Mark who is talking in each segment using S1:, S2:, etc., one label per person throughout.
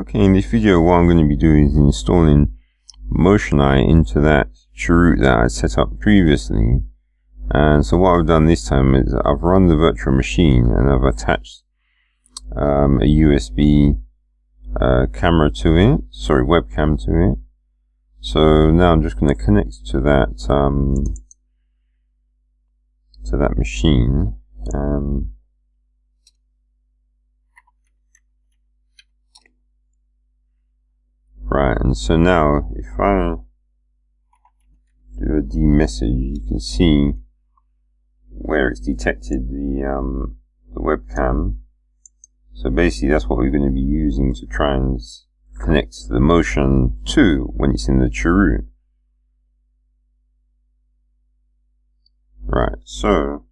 S1: Okay, in this video what I'm going to be doing is installing Motioneye into that Chroot that I set up previously. And so what I've done this time is I've run the virtual machine and I've attached a USB camera to it, webcam to it. So now I'm just going to connect to that machine. Right, and so now if I do a demessage, you can see where it's detected the webcam. So basically that's what we're going to be using to try and connect the motion to when it's in the Chroot. Right, so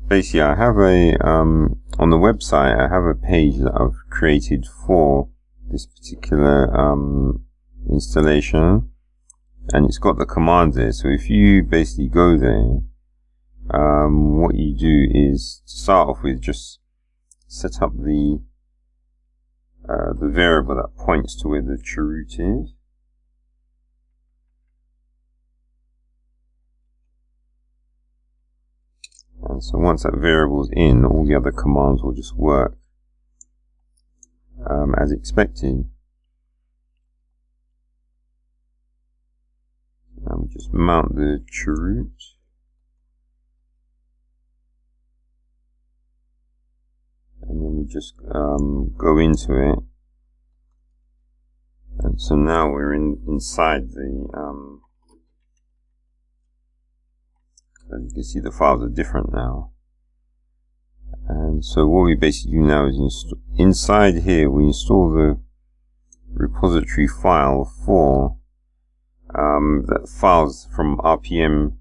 S1: basically I have a on the website I have a page that I've created for this particular installation, and it's got the commands there. So if you basically go there, what you do is to start off with just set up the variable that points to where the Chroot is. And so once that variable is in, all the other commands will just work as expected. Now we just mount the Chroot. And then we just go into it. And so now we're inside the as you can see the files are different now. And so what we basically do now is inside here we install the repository file for the files from RPM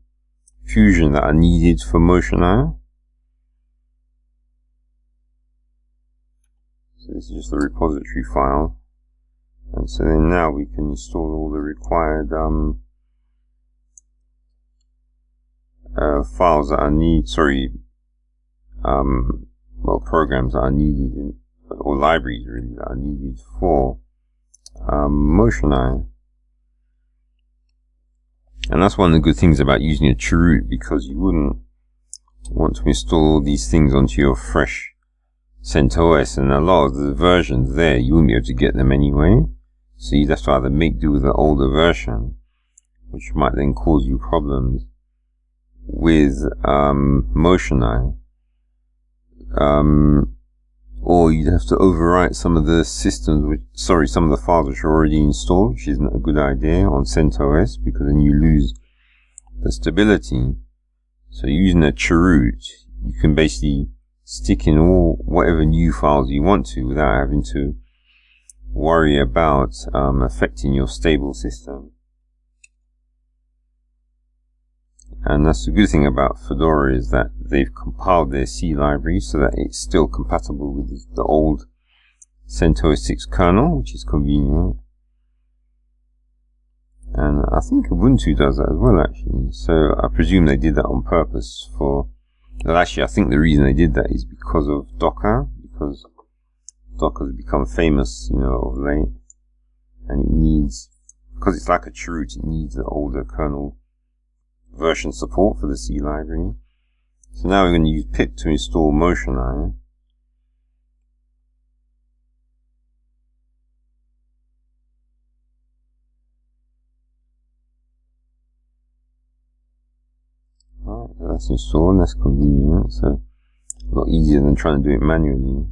S1: Fusion that are needed for Motioneye. So this is just the repository file, and so then now we can install all the required files that are programs that are needed or libraries really that are needed for Motioneye. And that's one of the good things about using a Chroot, because you wouldn't want to install all these things onto your fresh Centos, and a lot of the versions there you wouldn't be able to get them anyway, so you'd have to either make do with the older version, which might then cause you problems with Motioneye, or you'd have to overwrite some of the systems some of the files which are already installed, which isn't a good idea on CentOS, because then you lose the stability. So using a Chroot, you can basically stick in whatever new files you want to without having to worry about affecting your stable system. And that's the good thing about Fedora, is that they've compiled their C library so that it's still compatible with the old CentOS 6 kernel, which is convenient. And I think Ubuntu does that as well, actually. So I presume they did that on purpose well, actually I think the reason they did that is because of Docker, because Docker's become famous, of late, and it needs, because it's like a Chroot, it needs the older kernel version support for the C library. So now we're going to use pip to install Motioneye. Alright, so that's installed, and that's convenient, so a lot easier than trying to do it manually.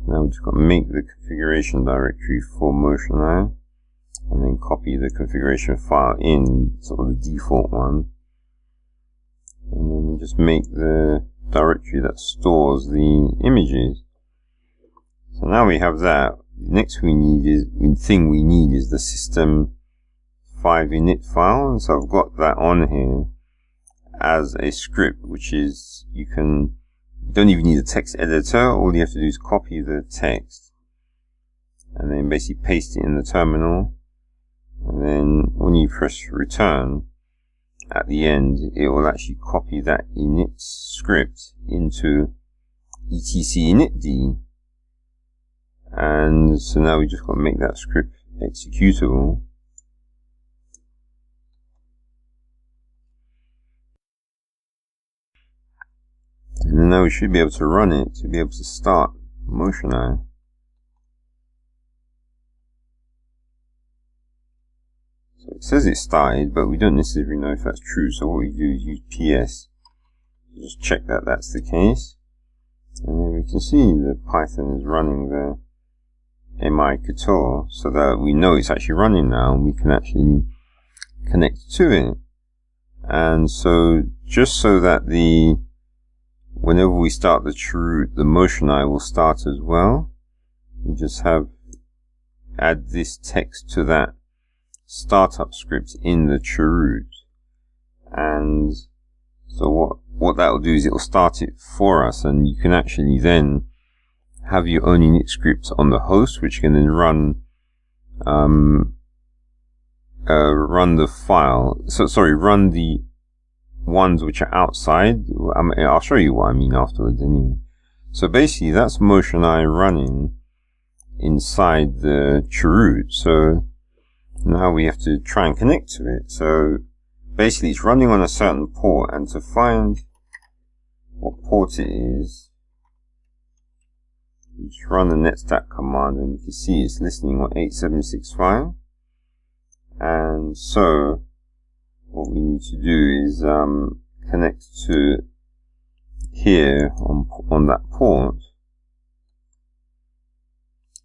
S1: Now we've just got to make the configuration directory for Motioneye, and then copy the configuration file in sort of the default one, and then we just make the directory that stores the images. So now we have that. The next thing we need is the system 5 init file, and so I've got that on here as a script, which is you don't even need a text editor. All you have to do is copy the text and then basically paste it in the terminal. And then when you press return at the end, it will actually copy that init script into etc initd, And so now we just got to make that script executable. And then now we should be able to run it to be able to start Motioneye. So it says it started, but we don't necessarily know if that's true. So what we do is use PS. Just check that that's the case. And then we can see the Python is running the mi Ktor, so that we know it's actually running now and we can actually connect to it. And so just so that whenever we start the Chroot, the Motioneye will start as well. We just add this text to that startup script in the Chroot. And so what that will do is it will start it for us, and you can actually then have your own init script on the host, which can then run the file. Run the ones which are outside. I'll show you what I mean afterwards anyway. So basically that's Motioneye running inside the Chroot. So now we have to try and connect to it. So basically it's running on a certain port, and to find what port it is, you just run the netstack command and you can see it's listening on 8765. And so what we need to do is connect to here on that port.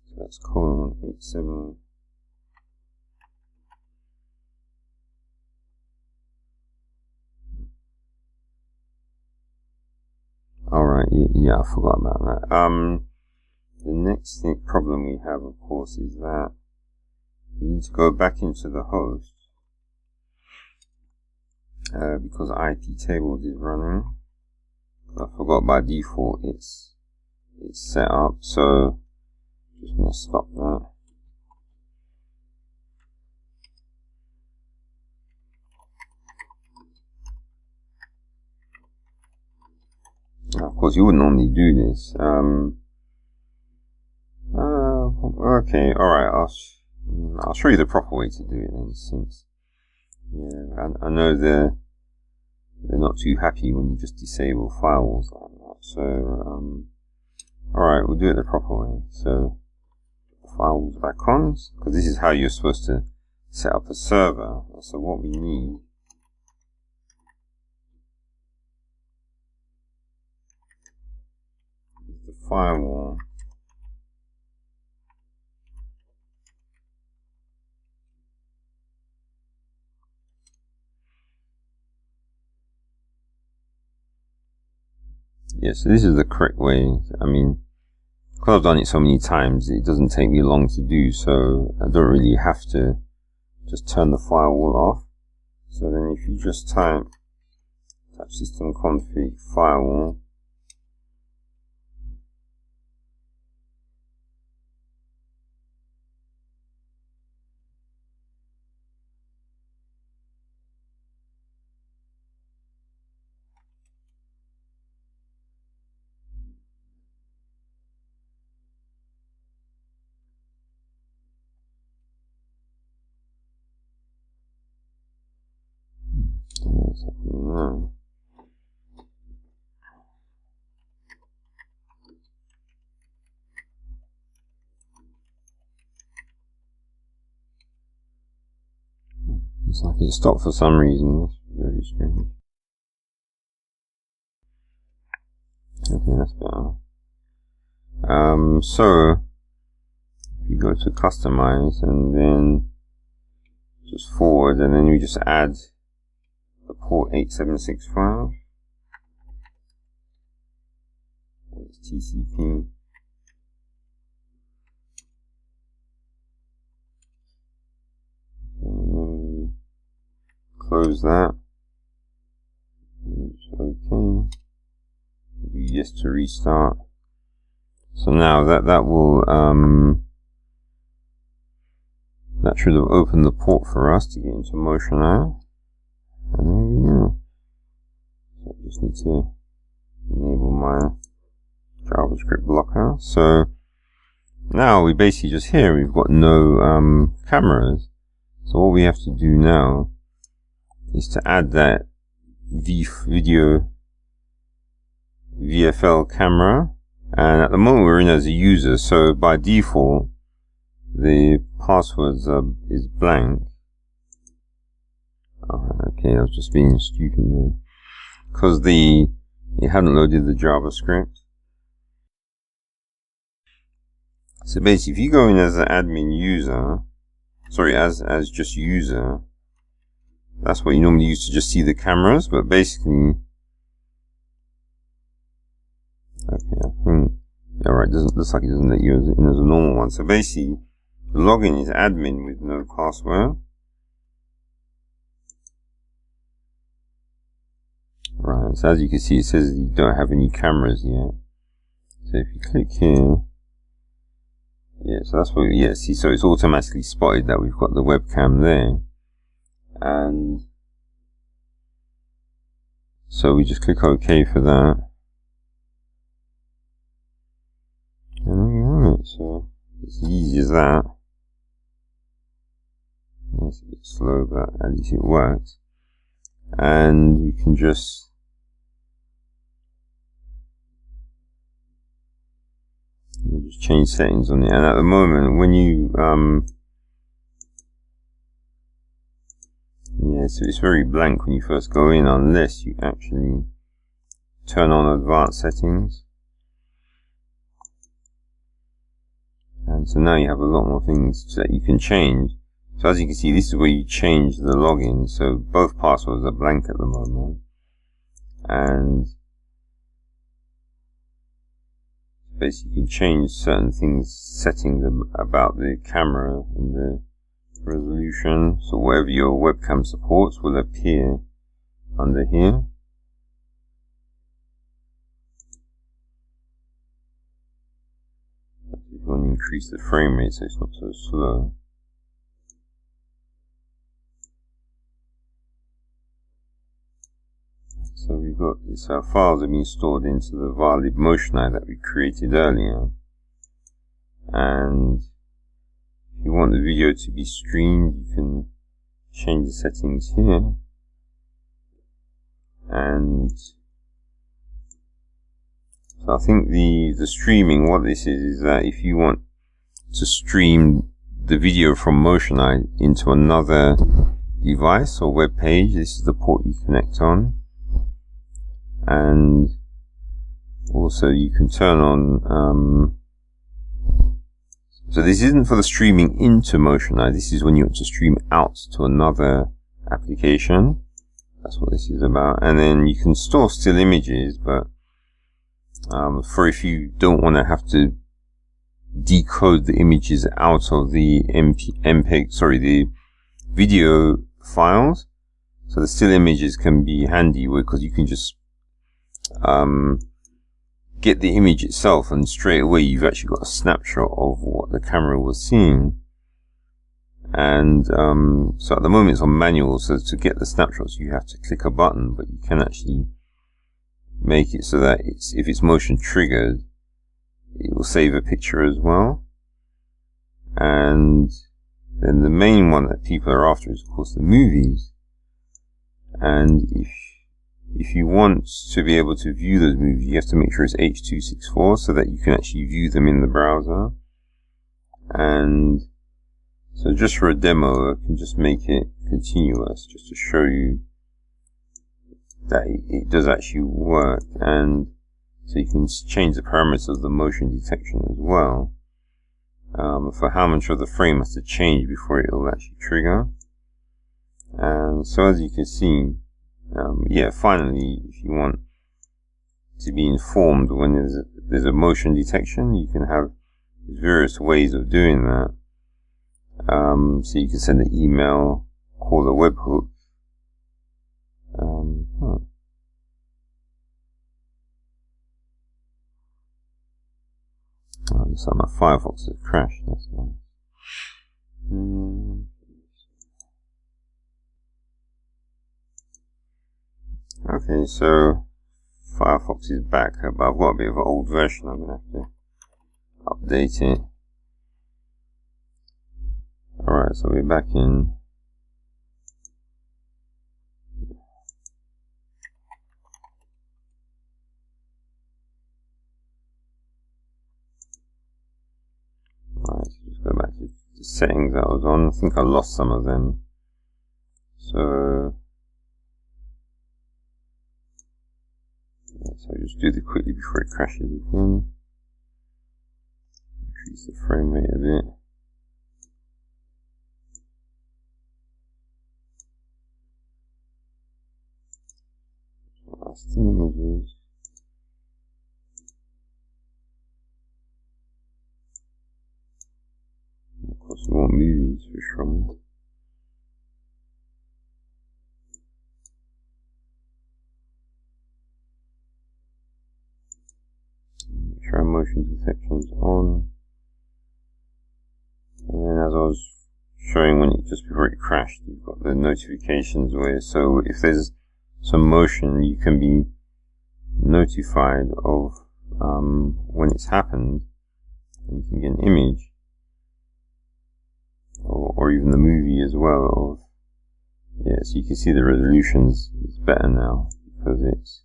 S1: So that's colon 87. Alright, yeah, I forgot about that. The next problem we have, of course, is that we need to go back into the host because IP tables is running. I forgot by default it's set up, so just gonna stop that. Now, of course, you wouldn't normally do this. Okay, alright, I'll show you the proper way to do it then, since I know they're not too happy when you just disable firewalls like that. So alright, we'll do it the proper way. So firewalls back on, because this is how you're supposed to set up a server. So what we need is the firewall. Yeah, so this is the correct way. I mean, because I've done it so many times, it doesn't take me long to do, so I don't really have to just turn the firewall off. So then if you just type system config firewall, no. It's like it stopped for some reason. That's very strange. Okay, that's better. So if you go to customize and then just forward, and then you just add the port 8765. It's TCP. And then close that. Okay. Do yes to restart. So now that will that should have opened the port for us to get into Motioneye. And there we go. So I just need to enable my JavaScript blocker. So now we basically just here, we've got no cameras. So what we have to do now is to add that video VFL camera, and at the moment we're in as a user, so by default the password is blank. Okay, I was just being stupid there because it hadn't loaded the JavaScript. So basically, if you go in as an admin user, sorry, as just user, that's what you normally use to just see the cameras. But basically, okay, I think, yeah, right, looks like it doesn't let you in as a normal one. So basically, the login is admin with no password. Right, so as you can see, it says you don't have any cameras yet. So if you click here, yeah, so that's what, yeah, see, so it's automatically spotted that we've got the webcam there. And so we just click OK for that. And there you have it. So it's easy as that. It's a bit slow, but at least it works. And you can just change settings on it. And at the moment, when you yeah, so it's very blank when you first go in, unless you actually turn on advanced settings. And so now you have a lot more things that you can change. So as you can see, this is where you change the login. So both passwords are blank at the moment. And basically you can change certain things, settings about the camera and the resolution. So whatever your webcam supports will appear under here. If you want to increase the frame rate so it's not so slow. So we've got this, our files have been stored into the valid Motioneye that we created earlier. And if you want the video to be streamed, you can change the settings here. And so I think the streaming, what this is that if you want to stream the video from Motioneye into another device or web page, this is the port you connect on. And also you can turn on, so this isn't for the streaming into Motioneye, this is when you want to stream out to another application. That's what this is about. And then you can store still images, but for if you don't want to have to decode the images out of the MPEG, sorry, the video files, so the still images can be handy because you can just get the image itself, and straight away you've actually got a snapshot of what the camera was seeing. And so at the moment it's on manual, so to get the snapshots you have to click a button, but you can actually make it so that if it's motion triggered, it will save a picture as well. And then the main one that people are after is of course the movies. And if you want to be able to view those movies, you have to make sure it's H.264 so that you can actually view them in the browser. And so just for a demo, I can just make it continuous just to show you that it does actually work. And so you can change the parameters of the motion detection as well, for how much of the frame has to change before it will actually trigger. And so as you can see, yeah, finally, if you want to be informed when there's a motion detection, you can have various ways of doing that. So you can send an email, call a webhook. Oh, looks like my Firefox has crashed. That's nice. Okay, so Firefox is back, but I've got a bit of an old version. I'm going to have to update it. Alright, so we're back in. Alright, so just go back to the settings that I was on. I think I lost some of them. So just do it quickly before it crashes again. Increase the frame rate a bit. Last images. Of course, we want movies for sure. Try motion detections on, and then as I was showing when just before it crashed, you've got the notifications where, so if there's some motion, you can be notified of when it's happened, and you can get an image, or even the movie as well. Yeah, so you can see the resolutions is better now because it's.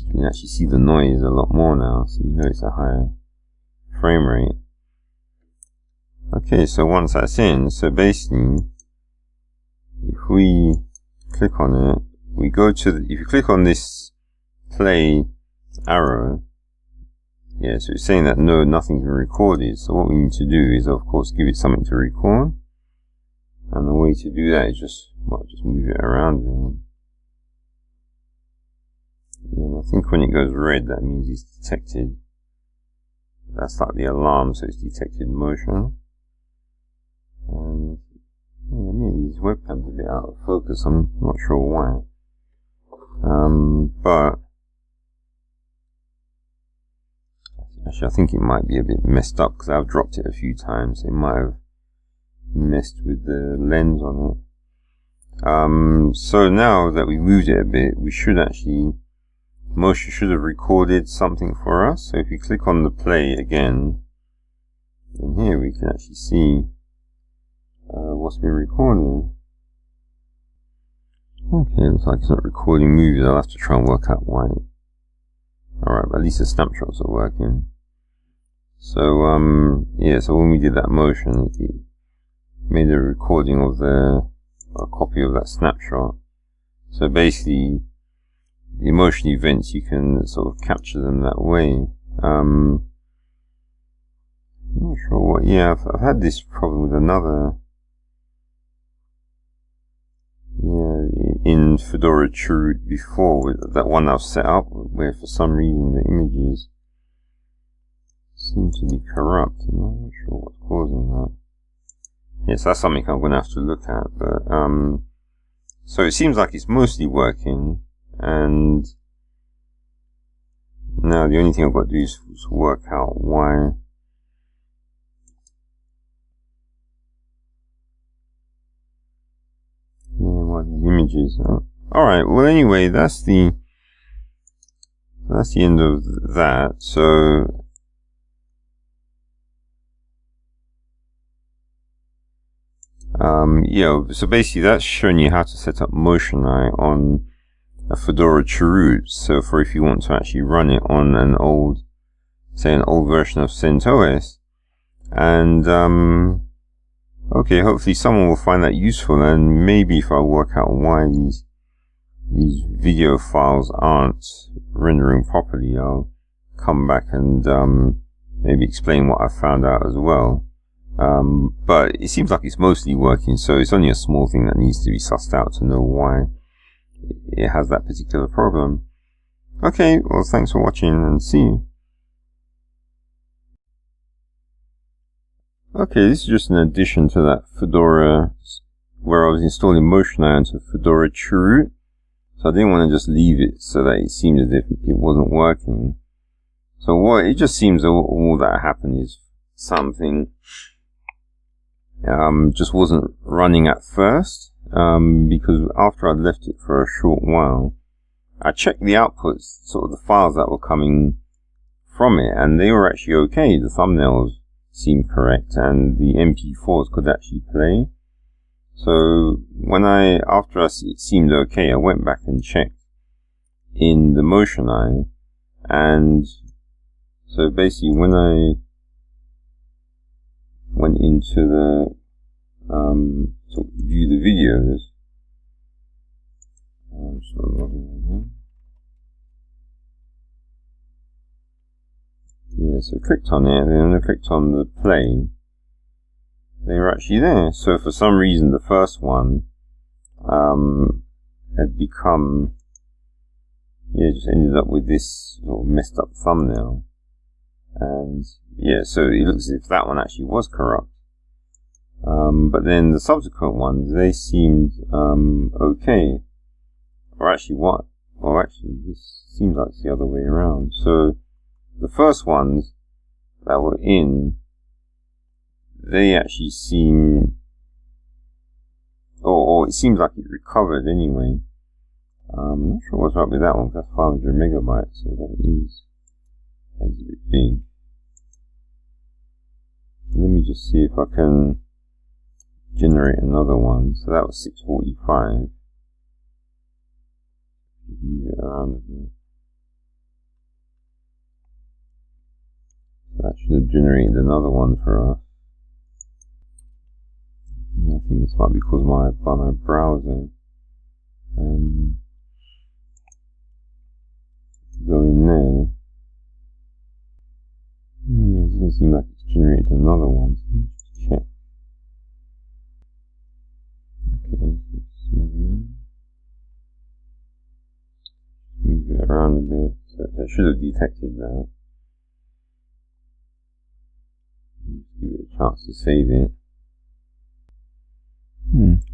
S1: You can actually see the noise a lot more now, so you know it's a higher frame rate. Okay, so once that's in, so basically, if we click on it, we go to the, if you click on this play arrow, yeah, so it's saying that no, nothing's been recorded. So what we need to do is, of course, give it something to record, and the way to do that is just move it around. Yeah, I think when it goes red, that means it's detected. That's like the alarm, so it's detected motion. And yeah, maybe this webcam's a bit out of focus. I'm not sure why. But actually, I think it might be a bit messed up because I've dropped it a few times. It might have messed with the lens on it. So now that we moved it a bit, we should actually. Motion should have recorded something for us. So if you click on the play again, in here we can actually see what's been recorded. Okay, looks like it's not recording movies. I'll have to try and work out why. Alright, but at least the snapshots are working. So yeah, so when we did that motion, it made a recording of a copy of that snapshot. So basically, the motion events, you can sort of capture them that way. I'm not sure what. Yeah, I've had this problem with another. Yeah, in Fedora Chroot before, with that one I've set up, where for some reason the images seem to be corrupt. I'm not sure what's causing that. Yes, that's something I'm going to have to look at. But so it seems like it's mostly working. And now the only thing I've got to do is work out why. Yeah, why these images. Alright, well anyway, that's the end of that. So yeah, so basically that's showing you how to set up Motioneye on a Fedora Chroot. So for if you want to actually run it on an old version of Centos. And okay, hopefully someone will find that useful, and maybe if I work out why these video files aren't rendering properly, I'll come back and maybe explain what I found out as well. But it seems like it's mostly working, so it's only a small thing that needs to be sussed out to know why it has that particular problem. Okay, well thanks for watching, and see you. Okay, this is just an addition to that Fedora where I was installing Motioneye onto Fedora Chroot. So I didn't want to just leave it so that it seemed as if it wasn't working. So it just seems all that happened is something just wasn't running at first. Because after I'd left it for a short while, I checked the outputs, sort of the files that were coming from it, and they were actually okay. The thumbnails seemed correct, and the MP4s could actually play. So when after it seemed okay, I went back and checked in the Motioneye, and so basically when I went into the to view the videos, so logging again. Yeah, so I clicked on it, and then when I clicked on the play, they were actually there. So for some reason, the first one had become, just ended up with this sort of messed up thumbnail. And yeah, so it looks as if that one actually was corrupt. But then the subsequent ones, they seemed okay. Or actually what? Or actually, this seems like it's the other way around. So the first ones that were in, they actually seem, or it seems like it recovered anyway. I'm not sure what's up with that one, because that's 500 megabytes, so that is a bit big. Let me just see if I can generate another one. So that was 645. Move it around a bit. So that should have generated another one for us. I think this might be caused by my browser. Go in there. It doesn't seem like it's generated another one. So let's just check. Okay, let's see again. Move it around a bit. So that should have detected that. Just give it a chance to save it.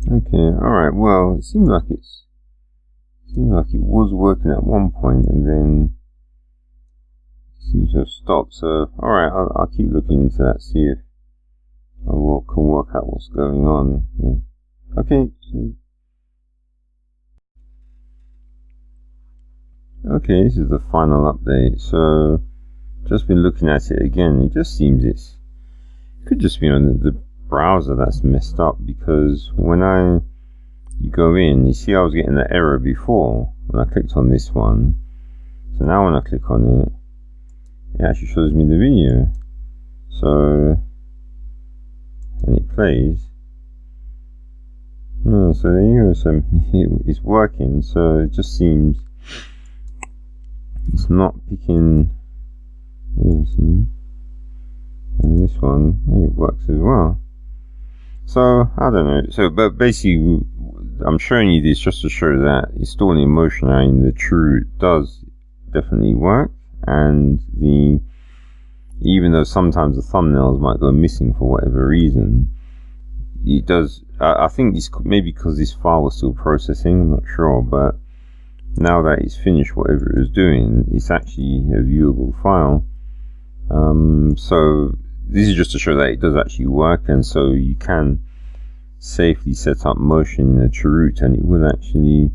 S1: Okay, alright, well, it seemed like it was working at one point, and then it seems to have stopped. So, alright, I'll keep looking into that, see if I can work out what's going on. Yeah. Okay. Okay, this is the final update. So, just been looking at it again. It just seems it could just be on the browser that's messed up, because when you go in, you see I was getting the error before when I clicked on this one. So now when I click on it, it actually shows me the video. So, and it plays. No, so there you go. So it's working. So it just seems it's not picking. Yeah, see, and this one, it works as well. So I don't know. So, but basically, I'm showing you this just to show that installing Motioneye in the Chroot does definitely work, and even though sometimes the thumbnails might go missing for whatever reason, it does. I think it's maybe because this file was still processing. I'm not sure, but now that it's finished whatever it was doing, it's actually a viewable file. So this is just to show that it does actually work, and so you can safely set up Motion in a Chroot and it will actually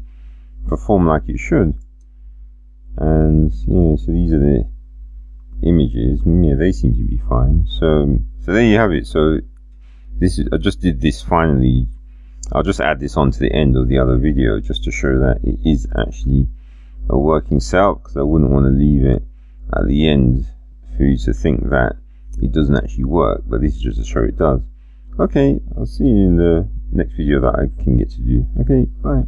S1: perform like it should. And yeah, so these are the images. Yeah, they seem to be fine. So there you have it. So this is, I just did this finally. I'll just add this on to the end of the other video just to show that it is actually a working setup, because I wouldn't want to leave it at the end for you to think that it doesn't actually work, but this is just to show it does. Okay, I'll see you in the next video that I can get to do. Okay, bye.